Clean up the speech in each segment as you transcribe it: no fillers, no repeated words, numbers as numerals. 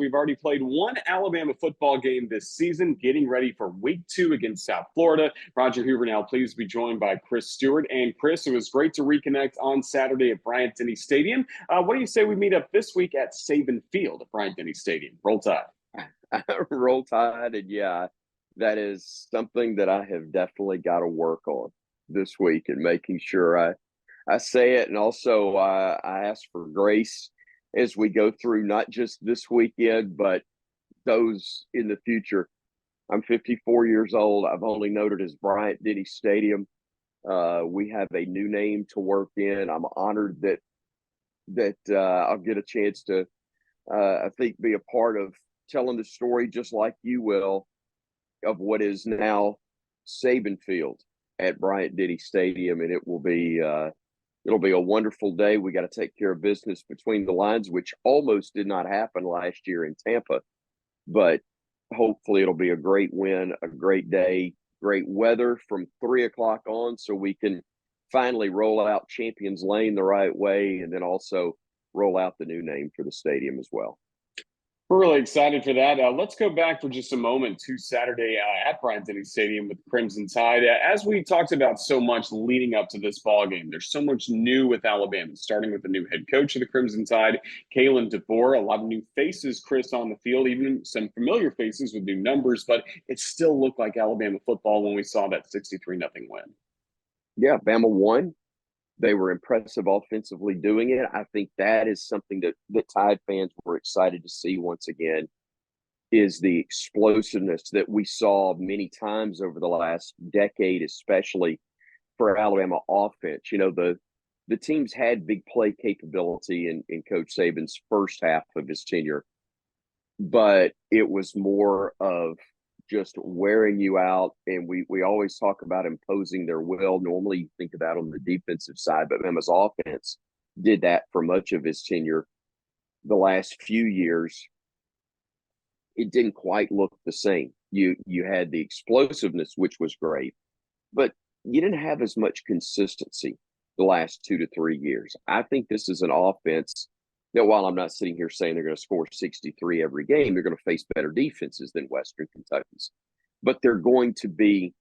we've already played one Alabama football game this season, getting ready for week 2 against South Florida. Roger Hoover now pleased to be joined by Chris Stewart. And Chris, it was great to reconnect on Saturday at Bryant-Denny Stadium. What do you say we meet up this week at Saban Field at Bryant-Denny Stadium? Roll Tide. Roll Tide, and yeah, that is something that I have definitely got to work on this week and making sure I say it, and also I ask for grace as we go through not just this weekend, but those in the future. I'm 54 years old. I've only known it as Bryant-Denny Stadium. We have a new name to work in. I'm honored that I'll get a chance to, I think, be a part of telling the story just like you will of what is now Saban Field at Bryant-Denny Stadium, and it'll be a wonderful day. We got to take care of business between the lines, which almost did not happen last year in Tampa, but hopefully it'll be a great win, a great day, great weather from 3 o'clock on, so we can finally roll out Champions Lane the right way, and then also roll out the new name for the stadium as well. We're really excited for that. Let's go back for just a moment to Saturday at Bryant-Denny Stadium with Crimson Tide. As we talked about so much leading up to this ball game, there's so much new with Alabama, starting with the new head coach of the Crimson Tide, DeBoer. A lot of new faces, Chris, on the field, even some familiar faces with new numbers, but it still looked like Alabama football when we saw that 63-0 win. Yeah, Bama won. They were impressive offensively doing it. I think that is something that Tide fans were excited to see once again, is the explosiveness that we saw many times over the last decade, especially for Alabama offense. You know, the teams had big play capability in Coach Saban's first half of his tenure, but it was more of just wearing you out. And we always talk about imposing their will. Normally you think of that on the defensive side, but Bama's offense did that for much of his tenure. The last few years, it didn't quite look the same. You had the explosiveness, which was great, but you didn't have as much consistency the last 2 to 3 years. I think this is an offense that, while I'm not sitting here saying they're going to score 63 every game, they're going to face better defenses than Western Kentucky's. But they're going to be,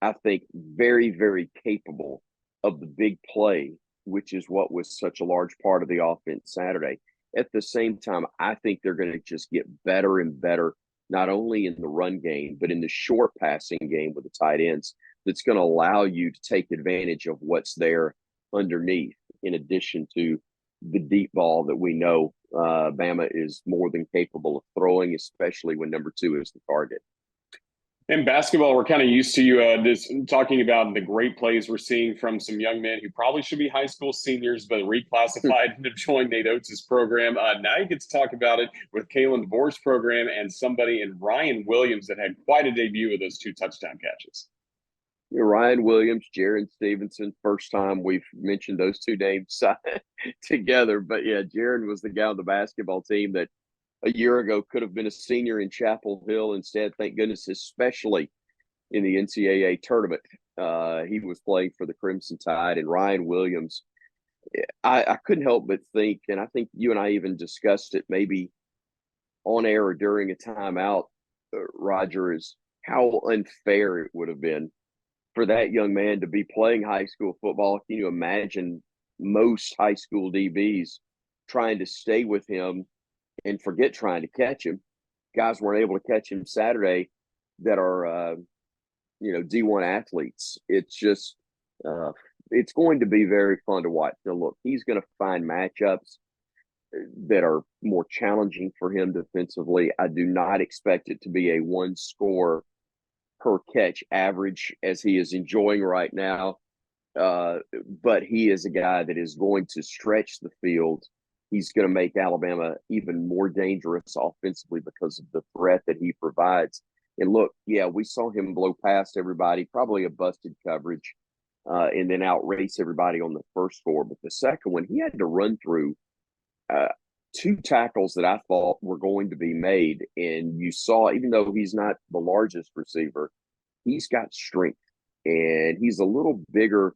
I think, very, very capable of the big play, which is what was such a large part of the offense Saturday. At the same time, I think they're going to just get better and better, not only in the run game, but in the short passing game with the tight ends, that's going to allow you to take advantage of what's there underneath, in addition to the deep ball that we know Bama is more than capable of throwing, especially when number 2 is the target. In basketball, we're kind of used to you talking about the great plays we're seeing from some young men who probably should be high school seniors, but reclassified to join Nate Oates' program. Now you get to talk about it with DeBoer's program and somebody in Ryan Williams that had quite a debut with those 2 touchdown catches. Ryan Williams, Jaron Stevenson, first time we've mentioned those 2 names together. But yeah, Jaron was the guy on the basketball team that a year ago could have been a senior in Chapel Hill. Instead, thank goodness, especially in the NCAA tournament, he was playing for the Crimson Tide. And Ryan Williams, I couldn't help but think, and I think you and I even discussed it maybe on air or during a timeout, Roger, is how unfair it would have been for that young man to be playing high school football. Can you imagine most high school DBs trying to stay with him and forget trying to catch him? Guys weren't able to catch him Saturday that are, D1 athletes. It's just, it's going to be very fun to watch. Now, look, he's going to find matchups that are more challenging for him defensively. I do not expect it to be a 1 score per catch average as he is enjoying right now. But he is a guy that is going to stretch the field. He's going to make Alabama even more dangerous offensively because of the threat that he provides. And look, yeah, we saw him blow past everybody, probably a busted coverage, and then outrace everybody on the first score. But the second one, he had to run through 2 tackles that I thought were going to be made. And you saw, even though he's not the largest receiver, he's got strength, and he's a little bigger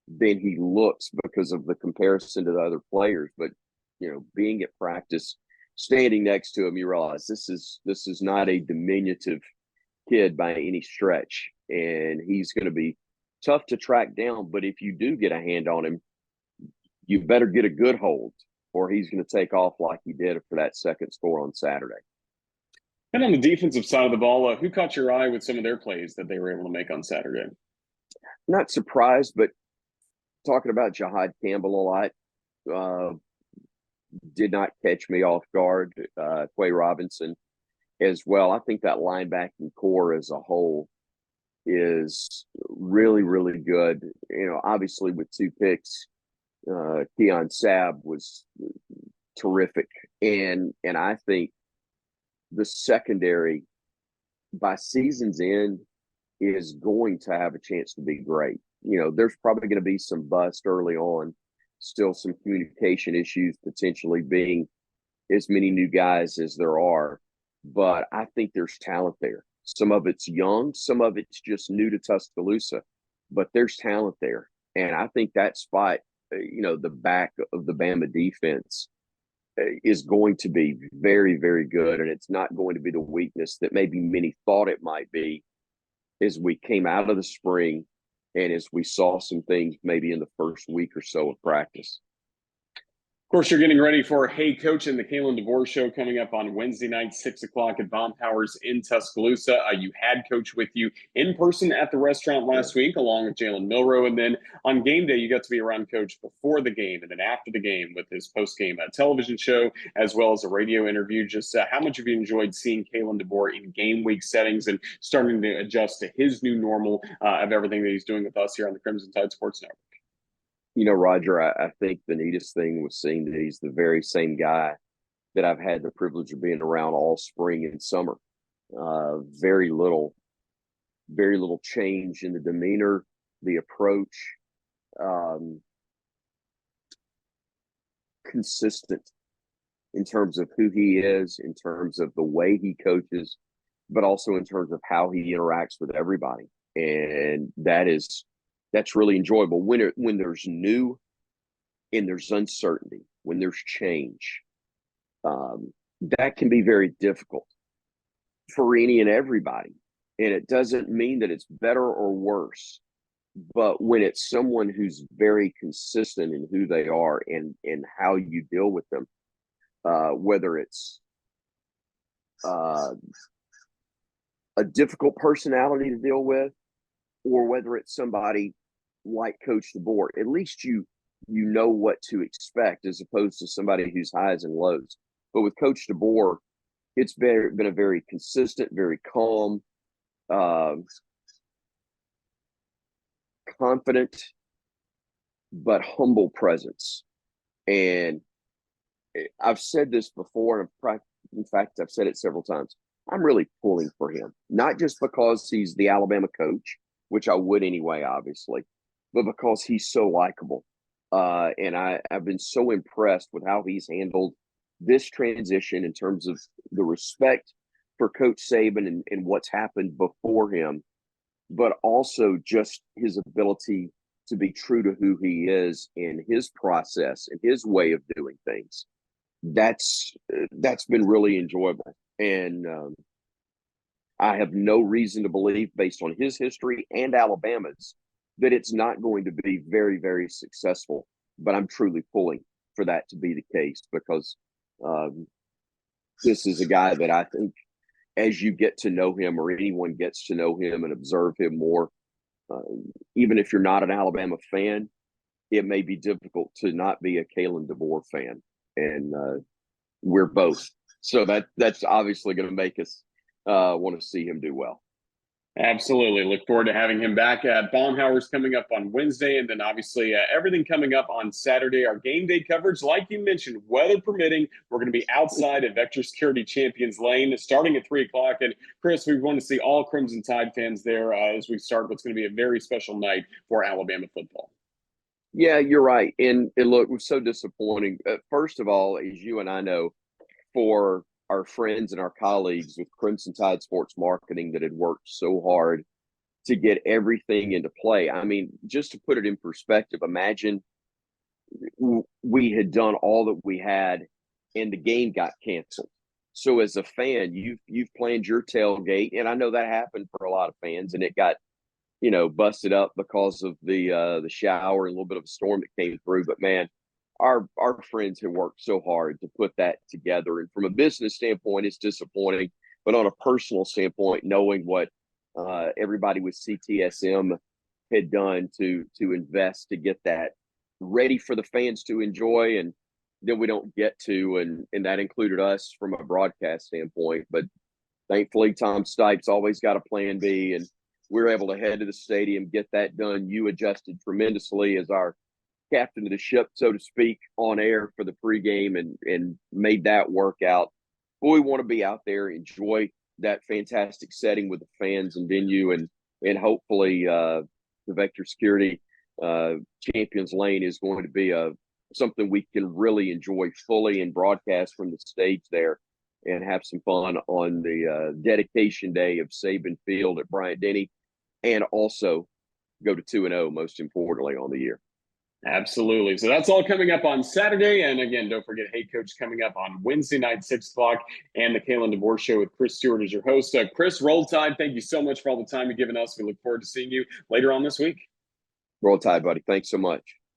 than he looks because of the comparison to the other players. But, being at practice, standing next to him, you realize this is not a diminutive kid by any stretch, and he's going to be tough to track down. But if you do get a hand on him, you better get a good hold, or he's going to take off like he did for that second score on Saturday. And on the defensive side of the ball, who caught your eye with some of their plays that they were able to make on Saturday? Not surprised, but talking about Jahad Campbell a lot, did not catch me off guard. Quay Robinson as well. I think that linebacking core as a whole is really, really good. Obviously with 2 picks, Keon Sabb was terrific. And I think the secondary by season's end is going to have a chance to be great. There's probably going to be some bust early on, still some communication issues, potentially being as many new guys as there are. But I think there's talent there. Some of it's young, some of it's just new to Tuscaloosa, but there's talent there. And I think that spot, the back of the Bama defense is going to be very, very good. And it's not going to be the weakness that maybe many thought it might be as we came out of the spring and as we saw some things maybe in the first week or so of practice. Of course, you're getting ready for Hey Coach and the Kalen DeBoer Show coming up on Wednesday night, 6 o'clock at Baumhower's in Tuscaloosa. You had Coach with you in person at the restaurant last week, along with Jalen Milroe. And then on game day, you got to be around Coach before the game and then after the game with his post-game television show, as well as a radio interview. Just how much have you enjoyed seeing Kalen DeBoer in game week settings and starting to adjust to his new normal of everything that he's doing with us here on the Crimson Tide Sports Network? Roger, I think the neatest thing was seeing that he's the very same guy that I've had the privilege of being around all spring and summer. Very little change in the demeanor, the approach, consistent in terms of who he is, in terms of the way he coaches, but also in terms of how he interacts with everybody. And that's really enjoyable when there's new and there's uncertainty, when there's change. That can be very difficult for any and everybody. And it doesn't mean that it's better or worse, but when it's someone who's very consistent in who they are and how you deal with them, whether it's a difficult personality to deal with, or whether it's somebody like Coach DeBoer, at least you know what to expect as opposed to somebody who's highs and lows. But with Coach DeBoer, it's been a very consistent, very calm, confident, but humble presence. And I've said this before, and in fact, I've said it several times. I'm really pulling for him, not just because he's the Alabama coach, which I would anyway, obviously, but because he's so likable. And I've been so impressed with how he's handled this transition in terms of the respect for Coach Saban and what's happened before him, but also just his ability to be true to who he is in his process and his way of doing things. That's been really enjoyable. And I have no reason to believe, based on his history and Alabama's, that it's not going to be very, very successful. But I'm truly pulling for that to be the case, because this is a guy that I think, as you get to know him, or anyone gets to know him and observe him more, even if you're not an Alabama fan, it may be difficult to not be a Kalen DeBoer fan. And we're both. So that's obviously going to make us want to see him do well. Absolutely. Look forward to having him back. Baumhower's coming up on Wednesday, and then obviously everything coming up on Saturday. Our game day coverage, like you mentioned, weather permitting, we're going to be outside at Vector Security Champions Lane starting at 3 o'clock. And Chris, we want to see all Crimson Tide fans there as we start what's going to be a very special night for Alabama football. Yeah, you're right. And look, it was so disappointing. First of all, as you and I know, for our friends and our colleagues with Crimson Tide Sports Marketing that had worked so hard to get everything into play. I mean, just to put it in perspective, imagine we had done all that we had and the game got canceled. So as a fan, you've planned your tailgate, and I know that happened for a lot of fans, and it got busted up because of the shower and a little bit of a storm that came through. But man, our friends have worked so hard to put that together, and from a business standpoint, it's disappointing. But on a personal standpoint, knowing what everybody with CTSM had done to invest to get that ready for the fans to enjoy, and then we don't get to, and that included us from a broadcast standpoint. But thankfully, Tom Stipe's always got a plan B, and we were able to head to the stadium, get that done. You adjusted tremendously as our captain of the ship, so to speak, on air for the pregame, and made that work out. But we want to be out there, enjoy that fantastic setting with the fans and venue, and hopefully the Vector Security Champions Lane is going to be something we can really enjoy fully and broadcast from the stage there, and have some fun on the dedication day of Saban Field at Bryant-Denny, and also go to 2-0, most importantly, on the year. Absolutely. So that's all coming up on Saturday. And again, don't forget Hey Coach coming up on Wednesday night, 6 o'clock, and the Kalen DeBoer Show with Chris Stewart as your host. Chris, Roll Tide, thank you so much for all the time you've given us. We look forward to seeing you later on this week. Roll Tide, buddy. Thanks so much.